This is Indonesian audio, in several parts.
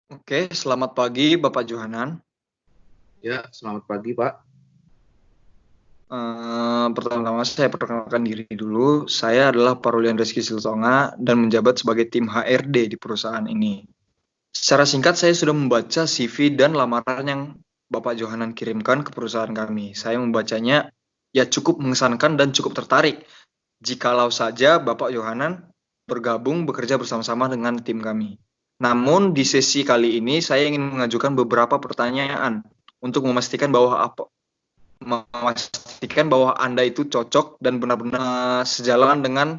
Oke, selamat pagi Bapak Johanan. Ya, selamat pagi, Pak. Pertama-tama saya perkenalkan diri dulu. Saya adalah Parlian Rizky Siltonga dan menjabat sebagai tim HRD di perusahaan ini. Secara singkat, saya sudah membaca CV dan lamaran yang Bapak Johanan kirimkan ke perusahaan kami. Saya membacanya ya cukup mengesankan dan cukup tertarik. Jikalau saja Bapak Johanan bergabung bekerja bersama-sama dengan tim kami. Namun di sesi kali ini saya ingin mengajukan beberapa pertanyaan untuk memastikan bahwa Anda itu cocok dan benar-benar sejalan dengan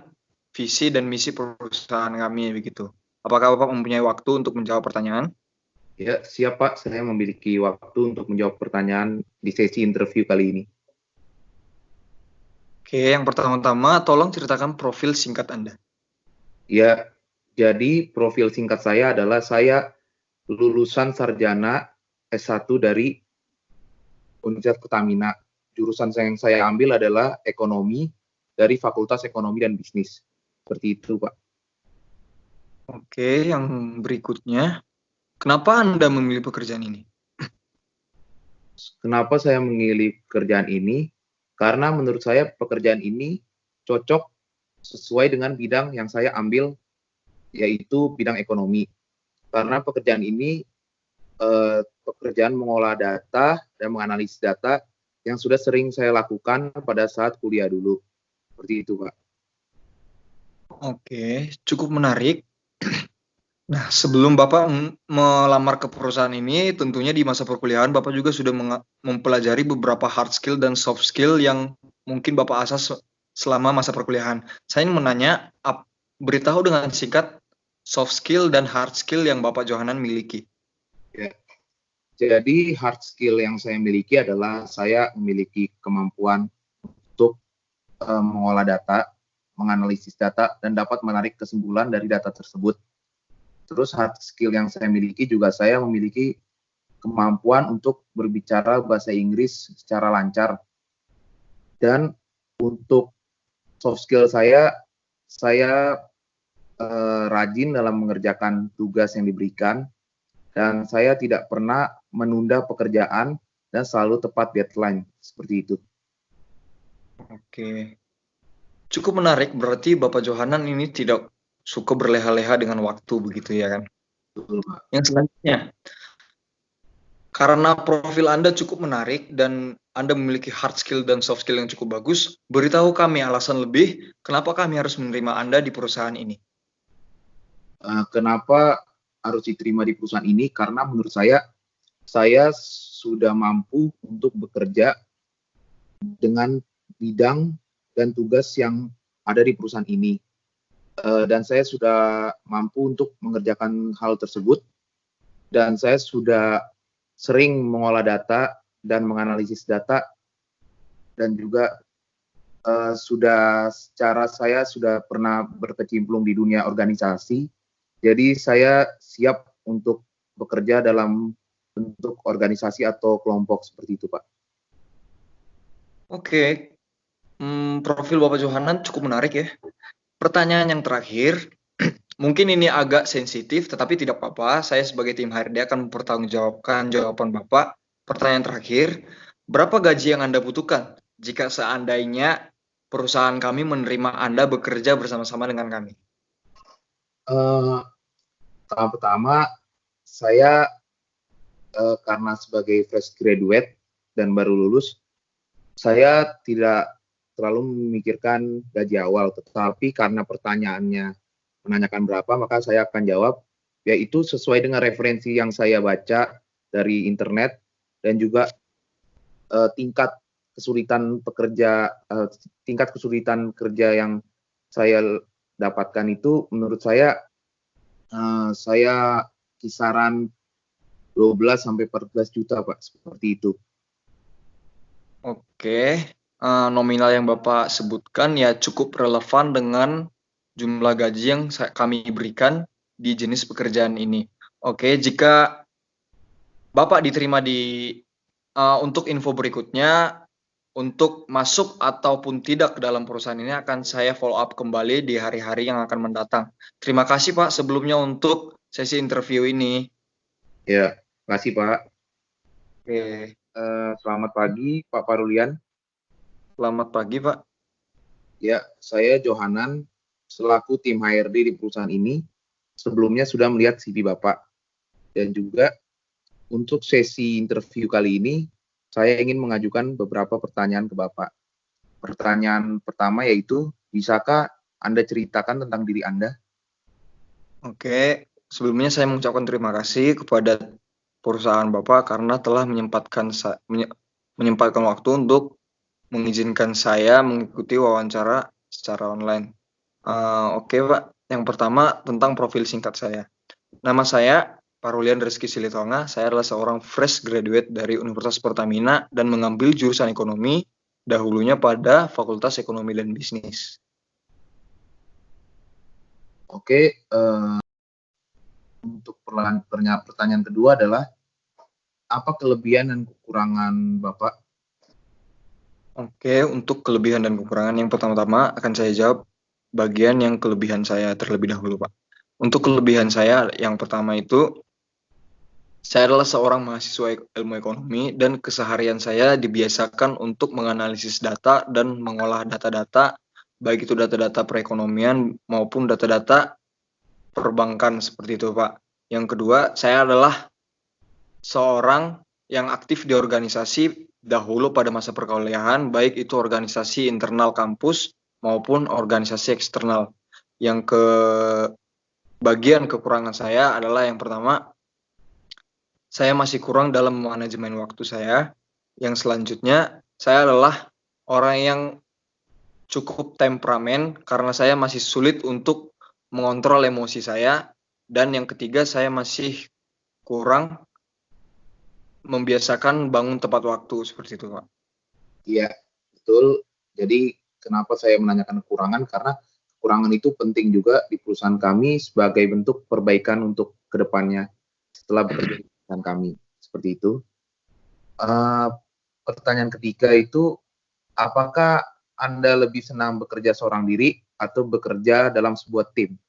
visi dan misi perusahaan kami begitu. Apakah Bapak mempunyai waktu untuk menjawab pertanyaan? Ya, siap, Pak. Saya memiliki waktu untuk menjawab pertanyaan di sesi interview kali ini. Oke, yang pertama-tama tolong ceritakan profil singkat Anda. Ya, jadi profil singkat saya adalah saya lulusan sarjana S1 dari Universitas Pertamina. Jurusan yang saya ambil adalah ekonomi dari Fakultas Ekonomi dan Bisnis. Seperti itu, Pak. Oke, yang berikutnya, kenapa Anda memilih pekerjaan ini? Kenapa saya memilih pekerjaan ini? Karena menurut saya pekerjaan ini cocok sesuai dengan bidang yang saya ambil, yaitu bidang ekonomi. Karena pekerjaan ini pekerjaan mengolah data dan menganalisis data yang sudah sering saya lakukan pada saat kuliah dulu. Seperti itu, Pak. Oke, cukup menarik. Nah, sebelum Bapak melamar ke perusahaan ini, tentunya di masa perkuliahan Bapak juga sudah mempelajari beberapa hard skill dan soft skill yang mungkin Bapak asah selama masa perkuliahan. Saya ingin menanya, beritahu dengan singkat soft skill dan hard skill yang Bapak Johanan miliki. Ya. Jadi hard skill yang saya miliki adalah saya memiliki kemampuan untuk mengolah data, menganalisis data, dan dapat menarik kesimpulan dari data tersebut. Terus hard skill yang saya miliki juga saya memiliki kemampuan untuk berbicara bahasa Inggris secara lancar. Dan untuk soft skill saya rajin dalam mengerjakan tugas yang diberikan dan saya tidak pernah menunda pekerjaan dan selalu tepat deadline seperti itu. Oke, cukup menarik. Berarti Bapak Johanan ini tidak suka berleha-leha dengan waktu begitu ya kan? Betul, Pak. Yang selanjutnya, karena profil Anda cukup menarik dan Anda memiliki hard skill dan soft skill yang cukup bagus, beritahu kami alasan lebih kenapa kami harus menerima Anda di perusahaan ini. Kenapa harus diterima di perusahaan ini? Karena menurut saya sudah mampu untuk bekerja dengan bidang dan tugas yang ada di perusahaan ini. Dan saya sudah mampu untuk mengerjakan hal tersebut dan saya sudah sering mengolah data dan menganalisis data dan juga saya sudah pernah berkecimpung di dunia organisasi. Jadi saya siap untuk bekerja dalam bentuk organisasi atau kelompok seperti itu, Pak. Oke, profil Bapak Johanan cukup menarik ya. Pertanyaan yang terakhir, mungkin ini agak sensitif, tetapi tidak apa-apa. Saya sebagai tim HRD akan mempertanggungjawabkan jawaban Bapak. Pertanyaan terakhir, berapa gaji yang Anda butuhkan jika seandainya perusahaan kami menerima Anda bekerja bersama-sama dengan kami? Uh, Pertama, saya karena sebagai fresh graduate dan baru lulus, saya tidak terlalu memikirkan gaji awal, tetapi karena pertanyaannya menanyakan berapa, maka saya akan jawab, yaitu sesuai dengan referensi yang saya baca dari internet dan juga tingkat tingkat kesulitan kerja yang saya dapatkan itu menurut saya kisaran 12 sampai 14 juta, Pak, seperti itu. Oke, nominal yang Bapak sebutkan ya cukup relevan dengan jumlah gaji yang kami berikan di jenis pekerjaan ini. Oke, jika Bapak diterima untuk info berikutnya, untuk masuk ataupun tidak ke dalam perusahaan ini akan saya follow up kembali di hari-hari yang akan mendatang. Terima kasih Pak sebelumnya untuk sesi interview ini. Ya, makasih Pak. Oke, Selamat pagi Pak Parulian. selamat pagi Pak. Ya, saya Johanan selaku tim HRD di perusahaan ini. Sebelumnya sudah melihat CV Bapak dan juga untuk sesi interview kali ini saya ingin mengajukan beberapa pertanyaan ke Bapak. Pertanyaan pertama yaitu, bisakah Anda ceritakan tentang diri Anda? Oke, sebelumnya saya mengucapkan terima kasih kepada perusahaan Bapak karena telah menyempatkan waktu untuk mengizinkan saya mengikuti wawancara secara online. Oke Pak, yang pertama tentang profil singkat saya. Nama saya Parulian Reski Silitonga, saya adalah seorang fresh graduate dari Universitas Pertamina dan mengambil jurusan ekonomi, dahulunya pada Fakultas Ekonomi dan Bisnis. Oke, untuk pertanyaan kedua adalah, apa kelebihan dan kekurangan Bapak? Oke, untuk kelebihan dan kekurangan yang pertama-tama akan saya jawab bagian yang kelebihan saya terlebih dahulu, Pak. Untuk kelebihan saya yang pertama itu, saya adalah seorang mahasiswa ilmu ekonomi dan keseharian saya dibiasakan untuk menganalisis data dan mengolah data-data, baik itu data-data perekonomian maupun data-data perbankan seperti itu, Pak. Yang kedua, saya adalah seorang yang aktif di organisasi dahulu pada masa perkuliahan, baik itu organisasi internal kampus maupun organisasi eksternal. Yang ke bagian kekurangan saya adalah yang pertama, saya masih kurang dalam manajemen waktu saya. Yang selanjutnya, saya adalah orang yang cukup temperamen karena saya masih sulit untuk mengontrol emosi saya. Dan yang ketiga, saya masih kurang membiasakan bangun tepat waktu seperti itu, Pak. Iya, betul. Jadi kenapa saya menanyakan kekurangan? Karena kekurangan itu penting juga di perusahaan kami sebagai bentuk perbaikan untuk kedepannya setelah bekerja di perusahaan kami. Seperti itu. Uh, Pertanyaan ketiga itu, apakah Anda lebih senang bekerja seorang diri atau bekerja dalam sebuah tim?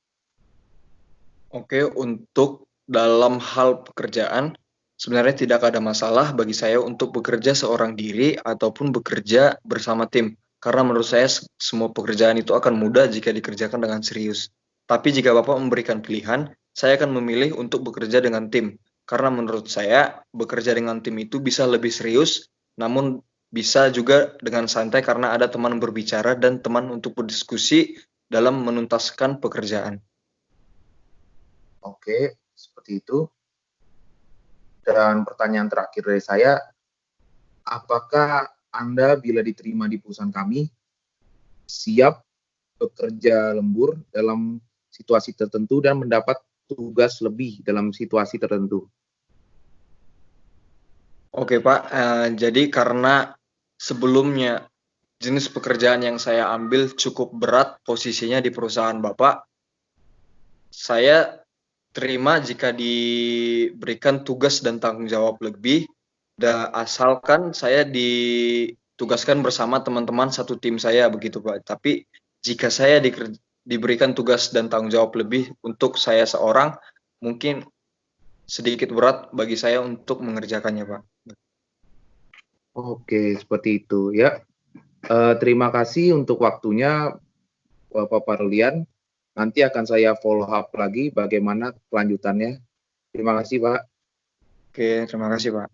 Oke, untuk dalam hal pekerjaan, sebenarnya tidak ada masalah bagi saya untuk bekerja seorang diri ataupun bekerja bersama tim. Karena menurut saya semua pekerjaan itu akan mudah jika dikerjakan dengan serius. Tapi jika Bapak memberikan pilihan, saya akan memilih untuk bekerja dengan tim. Karena menurut saya, bekerja dengan tim itu bisa lebih serius, namun bisa juga dengan santai karena ada teman berbicara dan teman untuk berdiskusi dalam menuntaskan pekerjaan. Oke, seperti itu. Dan pertanyaan terakhir dari saya, apakah Anda bila diterima di perusahaan kami siap bekerja lembur dalam situasi tertentu dan mendapat tugas lebih dalam situasi tertentu? Oke Pak, jadi karena sebelumnya jenis pekerjaan yang saya ambil cukup berat posisinya di perusahaan Bapak, saya terima jika diberikan tugas dan tanggung jawab lebih, asalkan saya ditugaskan bersama teman-teman satu tim saya begitu Pak. Tapi jika saya diberikan tugas dan tanggung jawab lebih untuk saya seorang, mungkin sedikit berat bagi saya untuk mengerjakannya Pak. Oke, seperti itu ya. Terima kasih untuk waktunya, Bapak Parlian. Nanti akan saya follow up lagi bagaimana kelanjutannya. Terima kasih, Pak. Oke, terima kasih Pak.